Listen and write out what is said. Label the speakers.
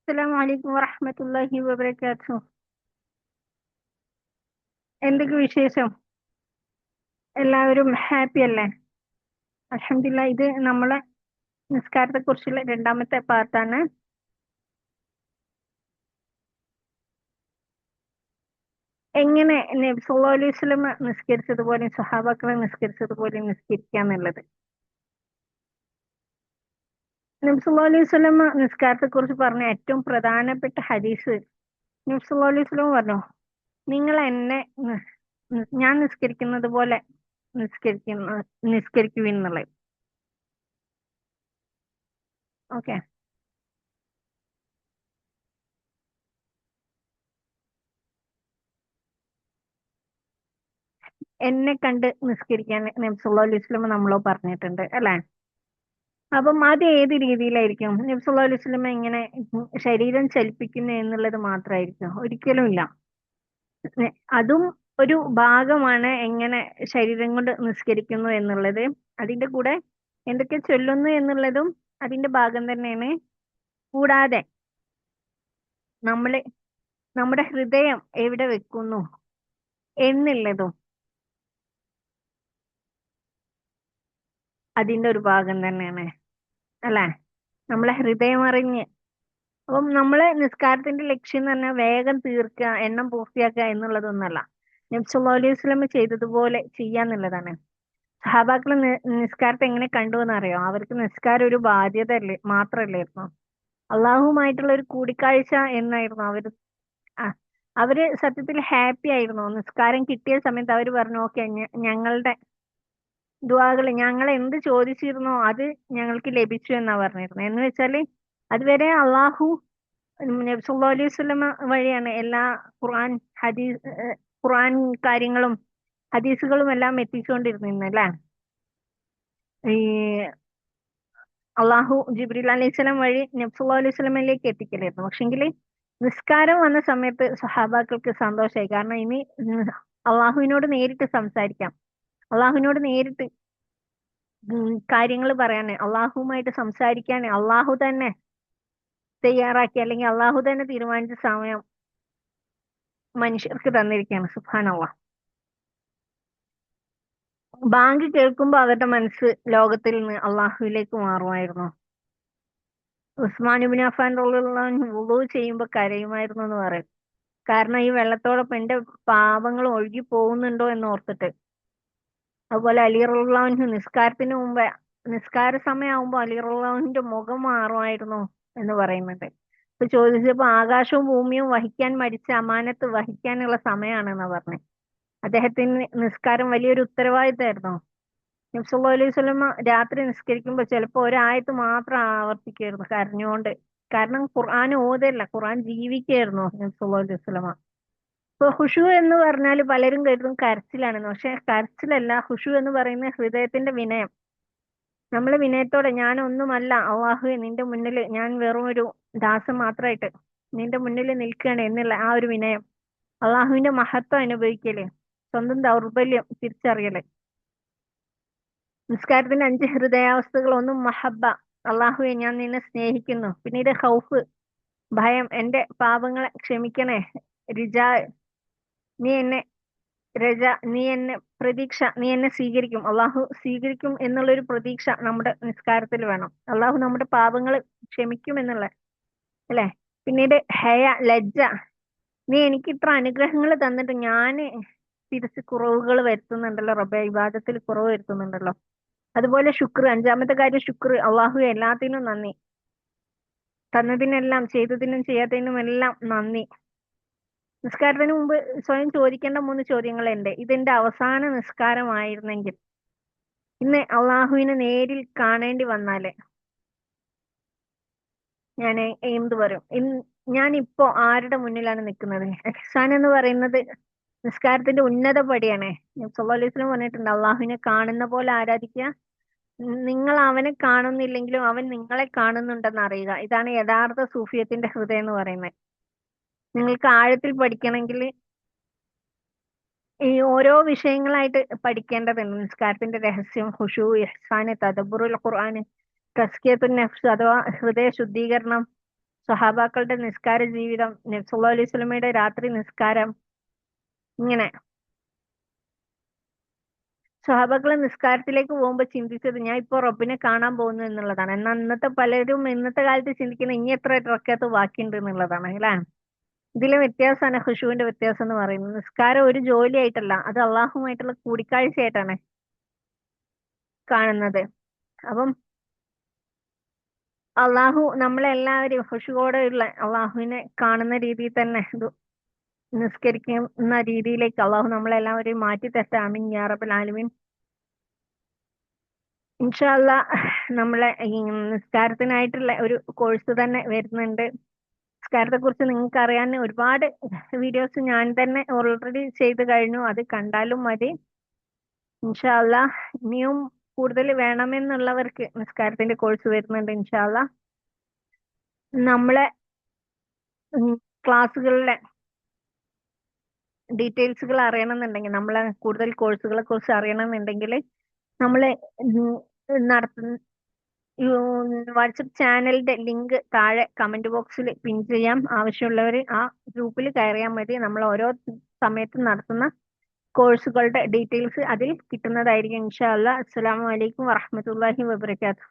Speaker 1: അസ്സലാമു അലൈക്കും വറഹ്മത്തുള്ളാഹി വബറകാതുഹു. എന്തൊക്കെ വിശേഷം? എല്ലാവരും ഹാപ്പി അല്ലേ? അൽഹംദുലില്ലാ. ഇത് നമ്മളെ നിസ്കാരത്തെ കുറിച്ചുള്ള രണ്ടാമത്തെ പാർട്ടാണ്. എങ്ങനെ നബി സല്ലല്ലാഹു അലൈഹി വസല്ലം നിസ്കരിച്ചതുപോലെ സ്വഹാബാക്കളെ നിസ്കരിച്ചതുപോലെ നിസ്കരിക്കാന്നുള്ളത്. നബി സല്ലല്ലാഹു അലൈഹി വസല്ലം നിസ്കാരത്തെ കുറിച്ച് പറഞ്ഞ ഏറ്റവും പ്രധാനപ്പെട്ട ഹദീസ്, നബി സല്ലല്ലാഹു അലൈഹി വസല്ലം പറഞ്ഞു, നിങ്ങൾ എന്നെ ഞാൻ നിസ്കരിക്കുന്നത് പോലെ നിസ്കരിക്കുന്ന നിസ്കരിക്കുവിൻ എന്നുള്ളത്. ഓക്കെ. എന്നെ കണ്ട് നിസ്കരിക്കാൻ നബി സല്ലല്ലാഹു അലൈഹി വസല്ലം നമ്മളോ പറഞ്ഞിട്ടുണ്ട് അല്ലെ? അപ്പം അത് ഏത് രീതിയിലായിരിക്കും? നബി സല്ലല്ലാഹു അലൈഹി വസല്ലം ഇങ്ങനെ ശരീരം ചലിപ്പിക്കുന്നു എന്നുള്ളത് മാത്രമായിരിക്കും? ഒരിക്കലും ഇല്ല. അതും ഒരു ഭാഗമാണ് എങ്ങനെ ശരീരം കൊണ്ട് നിസ്കരിക്കുന്നു എന്നുള്ളത്. അതിന്റെ കൂടെ എന്തൊക്കെ ചൊല്ലുന്നു എന്നുള്ളതും അതിന്റെ ഭാഗം തന്നെയാണ്. കൂടാതെ നമ്മള് നമ്മുടെ ഹൃദയം എവിടെ വെക്കുന്നു എന്നുള്ളതും അതിന്റെ ഒരു ഭാഗം തന്നെയാണ് അല്ലെ? നമ്മളെ ഹൃദയം അറിഞ്ഞ്, അപ്പം നമ്മളെ നിസ്കാരത്തിന്റെ ലക്ഷ്യം എന്ന് പറഞ്ഞാൽ വേഗം തീർക്കുക, എണ്ണം പൂർത്തിയാക്കുക എന്നുള്ളതൊന്നല്ല. നബി സല്ലല്ലാഹു അലൈഹി വസല്ലം ചെയ്തതുപോലെ ചെയ്യാന്നുള്ളതാണ്. സഹാബാക്കള് നിസ്കാരത്തെ എങ്ങനെ കണ്ടു എന്നറിയോ? അവർക്ക് നിസ്കാരം ഒരു ബാധ്യത അല്ലേ മാത്രല്ലായിരുന്നു, അള്ളാഹുമായിട്ടുള്ള ഒരു കൂടിക്കാഴ്ച എന്നായിരുന്നു അവര്. ആ, അവര് സത്യത്തിൽ ഹാപ്പി ആയിരുന്നു. നിസ്കാരം കിട്ടിയ സമയത്ത് അവര് പറഞ്ഞു, ഓക്കെ, ഞങ്ങളുടെ ദുആകള് ഞങ്ങൾ എന്ത് ചോദിച്ചിരുന്നോ അത് ഞങ്ങൾക്ക് ലഭിച്ചു എന്നാ പറഞ്ഞിരുന്നത്. എന്ന് വെച്ചാല് അതുവരെ അള്ളാഹു നബി സല്ലല്ലാഹു അലൈഹി വസല്ലമ വഴിയാണ് എല്ലാ ഖുർആൻ ഹദീസ് ഖുർആൻ കാര്യങ്ങളും ഹദീസുകളും എല്ലാം എത്തിച്ചുകൊണ്ടിരുന്നത് അല്ലേ? ഈ അള്ളാഹു ജിബ്രീൽ അലൈഹിസ്സലാം വഴി നബി സല്ലല്ലാഹു അലൈഹി വസല്ലമയിലേക്ക് എത്തിക്കലായിരുന്നു. പക്ഷെങ്കിൽ നിസ്കാരം വന്ന സമയത്ത് സഹാബാക്കൾക്ക് സന്തോഷമായി. കാരണം ഇനി അള്ളാഹുവിനോട് നേരിട്ട് സംസാരിക്കാം, അള്ളാഹുവിനോട് നേരിട്ട് കാര്യങ്ങൾ പറയാന്, അള്ളാഹുവുമായിട്ട് സംസാരിക്കാൻ അള്ളാഹു തന്നെ തയ്യാറാക്കി, അല്ലെങ്കിൽ അള്ളാഹു തന്നെ തീരുമാനിച്ച സമയം മനുഷ്യർക്ക് തന്നിരിക്കുകയാണ്. സുബ്ഹാനല്ലാഹ്. ബാങ്ക് കേൾക്കുമ്പോ അവരുടെ മനസ്സ് ലോകത്തിൽ നിന്ന് അള്ളാഹുവിലേക്ക് മാറുമായിരുന്നു. ഉസ്മാൻ ഇബ്നു അഫ്ഫാൻ റളിയല്ലാഹു അൻഹു വുളൂ ചെയ്യുമ്പോ കരയുമായിരുന്നു എന്ന് പറയും. കാരണം ഈ വെള്ളത്തോടൊപ്പം എന്റെ പാപങ്ങൾ ഒഴുകി പോകുന്നുണ്ടോ എന്ന് ഓർത്തിട്ട്. അതുപോലെ അലി റളിയല്ലാഹു അൻഹു നിസ്കാരത്തിന് മുമ്പ്, നിസ്കാര സമയമാകുമ്പോ അലി റളിയല്ലാഹു അൻഹുവിന്റെ മുഖം മാറുമായിരുന്നു എന്ന് പറയുന്നുണ്ട്. ഇപ്പൊ ചോദിച്ചപ്പോ ആകാശവും ഭൂമിയും വഹിക്കാൻ മടിച്ച അമാനത്ത് വഹിക്കാനുള്ള സമയമാണെന്നാ പറഞ്ഞത്. അദ്ദേഹത്തിന് നിസ്കാരം വലിയൊരു ഉത്തരവാദിത്തമായിരുന്നു. നബി സല്ലല്ലാഹു അലൈഹി വസല്ലമ രാത്രി നിസ്കരിക്കുമ്പോൾ ചിലപ്പോൾ ഒരായത്ത് മാത്രം ആവർത്തിക്കുമായിരുന്നു കരഞ്ഞുകൊണ്ട്. കാരണം ഖുർആൻ ഓതല്ല, ഖുർആൻ ജീവിക്കായിരുന്നു നബി സല്ലല്ലാഹു അലൈഹി വസല്ലമ. ഇപ്പൊ ഖുശൂ എന്ന് പറഞ്ഞാൽ പലരും കരുതും കരച്ചിലാണെന്ന്. പക്ഷെ കരച്ചിലല്ല, ഖുശൂ എന്ന് പറയുന്ന ഹൃദയത്തിന്റെ വിനയം. നമ്മൾ വിനയത്തോടെ, ഞാൻ ഒന്നുമല്ല അള്ളാഹുവേ, നിന്റെ മുന്നിൽ ഞാൻ വെറും ഒരു ദാസം മാത്രമായിട്ട് നിന്റെ മുന്നിൽ നിൽക്കുകയാണ് എന്നുള്ള ആ ഒരു വിനയം, അള്ളാഹുവിന്റെ മഹത്വം അനുഭവിക്കല്, സ്വന്തം ദൗർബല്യം തിരിച്ചറിയല്. നിസ്കാരത്തിന്റെ 5 ഹൃദയാവസ്ഥകൾ: ഒന്ന് മഹബ്ബ, അള്ളാഹുവെ ഞാൻ നിന്നെ സ്നേഹിക്കുന്നു. പിന്നീട് ഖൗഫ്, ഭയം, എന്റെ പാപങ്ങളെ ക്ഷമിക്കണേ. റിജാ, നീ എന്നെ രജ, നീ എന്നെ പ്രതീക്ഷ, നീ എന്നെ സ്വീകരിക്കും, അള്ളാഹു സ്വീകരിക്കും എന്നുള്ളൊരു പ്രതീക്ഷ നമ്മുടെ നിസ്കാരത്തിൽ വേണം. അള്ളാഹു നമ്മുടെ പാപങ്ങൾ ക്ഷമിക്കും എന്നുള്ള, അല്ലെ? പിന്നീട് ഹയ, ലജ്ജ, നീ എനിക്ക് ഇത്ര അനുഗ്രഹങ്ങൾ തന്നിട്ട് ഞാന് തിരിച്ച് കുറവുകൾ വരുത്തുന്നുണ്ടല്ലോ റബ്ബേ, ഇബാദത്തിൽ കുറവ് വരുത്തുന്നുണ്ടല്ലോ. അതുപോലെ ശുക്ർ, അഞ്ചാമത്തെ കാര്യം ശുക്ർ, അള്ളാഹു എല്ലാത്തിനും നന്ദി, തന്നതിനെല്ലാം, ചെയ്തതിനും ചെയ്യാത്തതിനും എല്ലാം നന്ദി. നിസ്കാരത്തിന് മുമ്പ് സ്വയം ചോദിക്കേണ്ട 3 ചോദ്യങ്ങളുണ്ട്. ഇതെന്റെ അവസാന നിസ്കാരമായിരുന്നെങ്കിൽ, ഇന്ന് അള്ളാഹുവിനെ നേരിൽ കാണേണ്ടി വന്നാല് ഞാൻ എന്ത് പറയും? ഞാൻ ഇപ്പോ ആരുടെ മുന്നിലാണ് നിൽക്കുന്നത്? ഇഹ്സാൻ എന്ന് പറയുന്നത് നിസ്കാരത്തിന്റെ ഉന്നത പടിയാണ്. നബി സല്ലല്ലാഹു അലൈഹി വസല്ലം പറഞ്ഞിട്ടുണ്ട്, അള്ളാഹുവിനെ കാണുന്ന പോലെ ആരാധിക്കുക, നിങ്ങൾ അവനെ കാണുന്നില്ലെങ്കിലും അവൻ നിങ്ങളെ കാണുന്നുണ്ടെന്ന് അറിയുക. ഇതാണ് യഥാർത്ഥ സൂഫിയത്തിന്റെ ഹൃദയം എന്ന് പറയുന്നത്. നിങ്ങൾക്ക് ആഴത്തിൽ പഠിക്കണമെങ്കിൽ ഈ ഓരോ വിഷയങ്ങളായിട്ട് പഠിക്കേണ്ടതുണ്ട്. നിസ്കാരത്തിന്റെ രഹസ്യം, ഖുശൂ, ഇഹ്സാന്, തദബ്ബുറുൽ ഖുർആന്, തസ്കിയത്തുൻ നഫ്സ് അഥവാ ഹൃദയ ശുദ്ധീകരണം, സ്വഹാബാക്കളുടെ നിസ്കാര ജീവിതം, നബി സല്ലല്ലാഹു അലൈഹി വസല്ലമയുടെ രാത്രി നിസ്കാരം, ഇങ്ങനെ സ്വഹാബാക്കളെ നിസ്കാരത്തിലേക്ക് പോകുമ്പോൾ ചിന്തിച്ചത് ഞാൻ ഇപ്പൊ റബ്ബിനെ കാണാൻ പോകുന്നു എന്നുള്ളതാണ്. എന്നാൽ ഇന്നത്തെ പലരും ഇന്നത്തെ കാലത്ത് ചിന്തിക്കുന്ന ഇനി എത്ര റക്കഅത്ത് ബാക്കിയുണ്ട് എന്നുള്ളതാണ് അല്ലേ. ഇതിലെ വ്യത്യാസമാണ് ഖുശൂവിന്റെ വ്യത്യാസം എന്ന് പറയുന്നത്. നിസ്കാരം ഒരു ജോലിയായിട്ടല്ല, അത് അള്ളാഹുമായിട്ടുള്ള കൂടിക്കാഴ്ചയായിട്ടാണ് കാണുന്നത്. അപ്പം അള്ളാഹു നമ്മളെല്ലാവരും ഖുശൂവോടെയുള്ള അള്ളാഹുവിനെ കാണുന്ന രീതിയിൽ തന്നെ ഇത് നിസ്കരിക്കുന്ന രീതിയിലേക്ക് അള്ളാഹു നമ്മളെല്ലാവരെയും മാറ്റി തരട്ടെ. ആമീൻ യാ റബ്ബൽ ആലമീൻ. ഇൻഷാ അല്ലാ നമ്മളെ ഈ നിസ്കാരത്തിനായിട്ടുള്ള ഒരു കോഴ്സ് തന്നെ വരുന്നുണ്ട്. നിസ്കാരത്തെ കുറിച്ച് നിങ്ങൾക്ക് അറിയാൻ ഒരുപാട് വീഡിയോസ് ഞാൻ തന്നെ ഓൾറെഡി ചെയ്ത് കഴിഞ്ഞു, അത് കണ്ടാലും മതി. ഇൻഷാ അല്ലാ ഇനിയും കൂടുതൽ വേണമെന്നുള്ളവർക്ക് നിസ്കാരത്തിന്റെ കോഴ്സ് വരുന്നുണ്ട് ഇൻഷാ അല്ലാ. നമ്മളെ ക്ലാസ്സുകളിലെ ഡീറ്റെയിൽസുകൾ അറിയണമെന്നുണ്ടെങ്കിൽ, നമ്മളെ കൂടുതൽ കോഴ്സുകളെ കുറിച്ച് അറിയണമെന്നുണ്ടെങ്കിൽ നമ്മള് നടത്തുന്ന വാട്സപ്പ് ചാനലിന്റെ ലിങ്ക് താഴെ കമന്റ് ബോക്സിൽ പിൻ ചെയ്യാം. ആവശ്യമുള്ളവർ ആ ഗ്രൂപ്പിൽ കയറിയാൽ മതി. നമ്മൾ ഓരോ സമയത്തും നടത്തുന്ന കോഴ്സുകളുടെ ഡീറ്റെയിൽസ് അതിൽ കിട്ടുന്നതായിരിക്കും ഇൻഷാ അല്ലാ. അസ്സലാമു അലൈക്കും വറഹ്മത്തുള്ളാഹി വബറകാതുഹു.